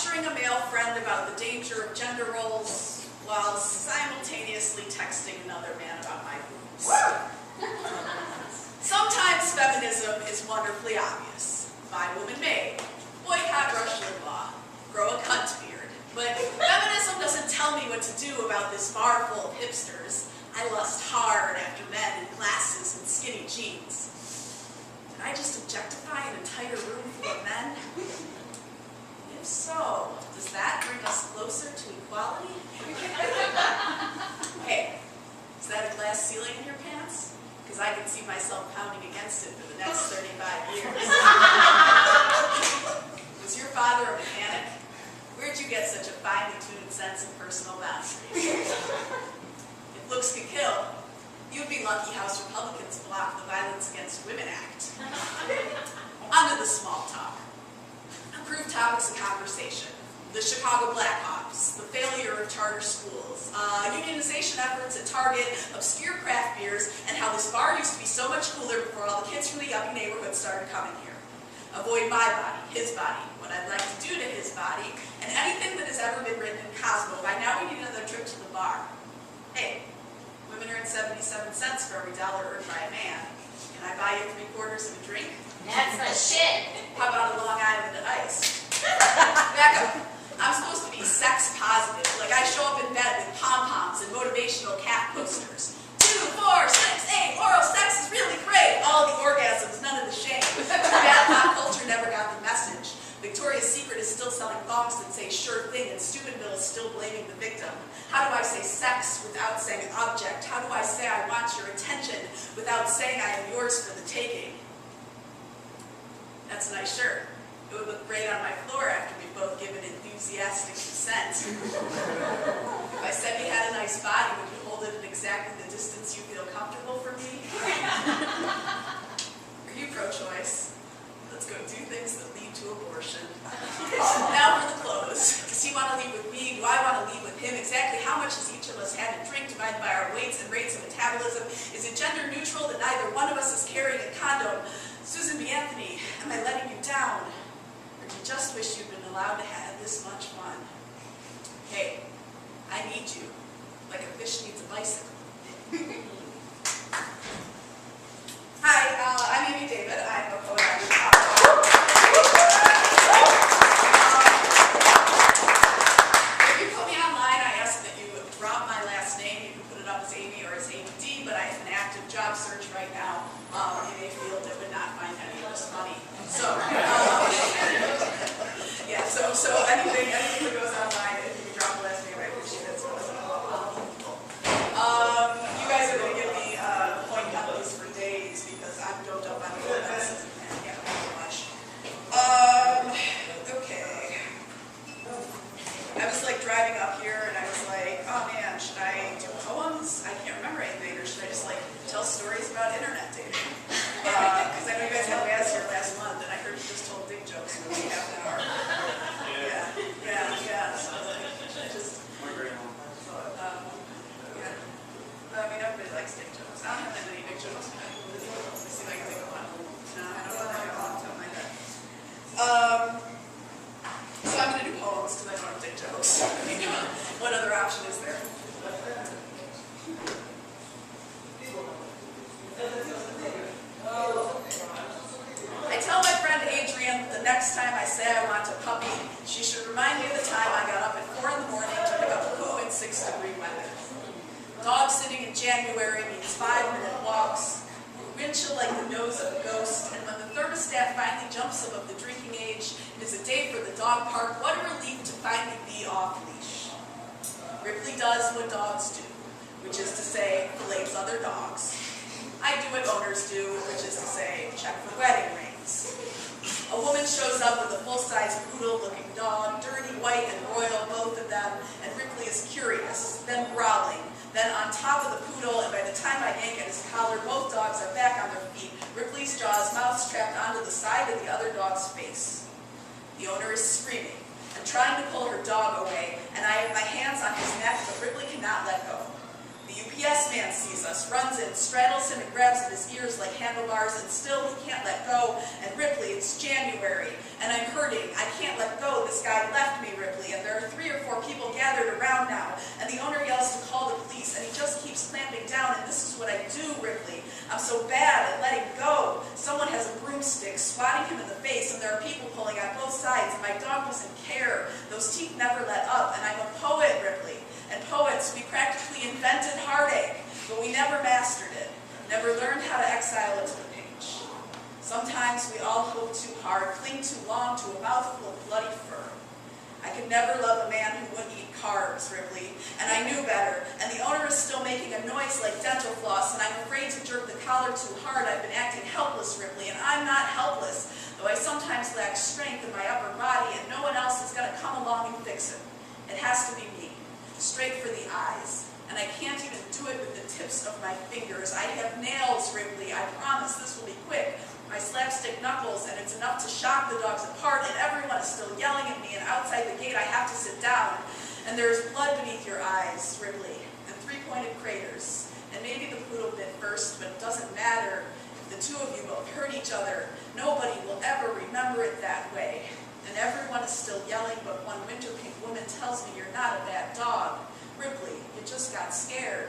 lecturing a male friend about the danger of gender roles while simultaneously texting another man about my boobs. Sometimes feminism is wonderfully obvious. Buy woman made, boycott Rush Limbaugh, grow a cunt beard. But feminism doesn't tell me what to do about this bar full of hipsters. I lust hard after men in glasses and skinny jeans. Did I just objectify an entire room full of men? If so, does that bring us closer to equality? Hey, is that a glass ceiling in your pants? Because I can see myself pounding against it for the next 35 years. Was your father a mechanic? Where'd you get such a finely tuned sense of personal boundaries? If looks could kill, you'd be lucky House Republicans blocked the Violence Against Women Act. On to the small talk. Approved topics of conversation. The Chicago Blackhawks, the failure of charter schools, unionization efforts at Target, obscure craft beers, and how this bar used to be so much cooler before all the kids from the yuppie neighborhood started coming here. Avoid my body, his body, what I'd like to do to his body, and anything that has ever been written in Cosmo. By now we need another trip to the bar. Hey, women earn 77 cents for every dollar earned by a man. Can I buy you 3/4 of a drink? That's the shit. How about a Long Island ice? Back up. I'm supposed to be sex positive, like I show up in bed with pom-poms and motivational cat posters. 2, 4, 6, 8, oral sex is really great. All the orgasms, none of the shame. Bad pop culture never got the message. Victoria's Secret is still selling thongs that say sure thing, and Steubenville is still blaming the victim. How do I say sex without saying object? How do I say I want your attention without saying I am yours for the taking? That's a nice shirt. It would look great on my floor after we've both given enthusiastic consent. If I said you had a nice body, would you hold it at exactly the distance you feel comfortable for me? Are you pro-choice? Let's go do things that lead to abortion. Now for the clothes. Does he want to leave with me? Do I want to leave with him? Exactly how much has each of us had to drink divided by our weights and rates of metabolism? Is it gender neutral that neither one of us is carrying a condom? Susan B. Anthony, am I letting you down? Or do you just wish you'd been allowed to have this much fun? Hey, I need you, like a fish needs a bicycle. Hi, I'm Amy David. I'm a poet. If you put me online, I ask that you drop my last name. You can put it up as Amy or as ABD, but I have an active job search right now in a field that would not find any of this funny. So, yeah, so anything that goes online, if you can drop the last name, I appreciate it. You guys are going to give me point companies for days because I'm doped up on the events and yeah, too much. Okay. I was like driving up here and I was like, oh man, should I do poems? I can't remember anything, or should I just like tell stories about internet dating? Because I know you guys had Waz here last month and I heard you just told dick jokes for like half an hour. Yeah. So I was like, I just. I mean, everybody likes dick jokes. I don't have that many dick jokes. Let me see if I can think of one. No, I don't know that off the top of my head. So I'm going to do poems because I don't have dick jokes. What other option is there? I tell my friend Adrienne that the next time I say I want a puppy, she should remind me of the time I got up at 4 in the morning to pick up poo in 6-degree weather. Dog sitting in January means 5-minute walks, windshield like the nose of a ghost, and when the thermostat finally jumps above the drinking age, it is a day for the dog park. What a relief to finally be off leash. Ripley does what dogs do, which is to say, fillets other dogs. I do what owners do, which is to say, check for wedding rings. A woman shows up with a full-size poodle-looking dog, dirty, white, and royal, both of them, and Ripley is curious, then growling, then on top of the poodle, and by the time I yank at his collar, both dogs are back on their feet, Ripley's jaws mouth strapped onto the side of the other dog's face. The owner is screaming and trying to pull her dog away, and I have my hands on his neck, but Ripley cannot let go. The UPS man sees us, runs in, straddles him and grabs at his ears like handlebars, and still he can't let go. And Ripley, it's January, and I'm hurting. I can't let go. This guy left me, Ripley, and there are 3 or 4 people gathered around now. And the owner yells to call the police, and he just keeps clamping down, and this is what I do, Ripley. I'm so bad at letting go. Someone has a broomstick swatting him in the face, and there are people pulling on both sides, and my dog doesn't care. Those teeth never let up, and I'm a poet, Ripley. And poets, we practically invented heartache, but we never mastered it, never learned how to exile it to the page. Sometimes we all hope too hard, cling too long to a mouthful of bloody fur. I could never love a man who wouldn't eat carbs, Ripley, and I knew better, and the owner is still making a noise like dental floss, and I'm afraid to jerk the collar too hard. I've been acting helpless, Ripley, and I'm not helpless, though I sometimes lack strength in my upper body, and no one else is going to come along and fix it. It has to be me. Straight for the eyes, and I can't even do it with the tips of my fingers. I have nails, Ripley. I promise this will be quick. My slapstick knuckles, and it's enough to shock the dogs apart, and everyone is still yelling at me, and outside the gate I have to sit down. And there is blood beneath your eyes, Ripley, and 3-pointed craters. And maybe the poodle bit first, but it doesn't matter. If the 2 of you both hurt each other, nobody will ever remember it that way. And everyone is still yelling, but one winter pink woman tells me you're not a bad dog. Ripley, you just got scared.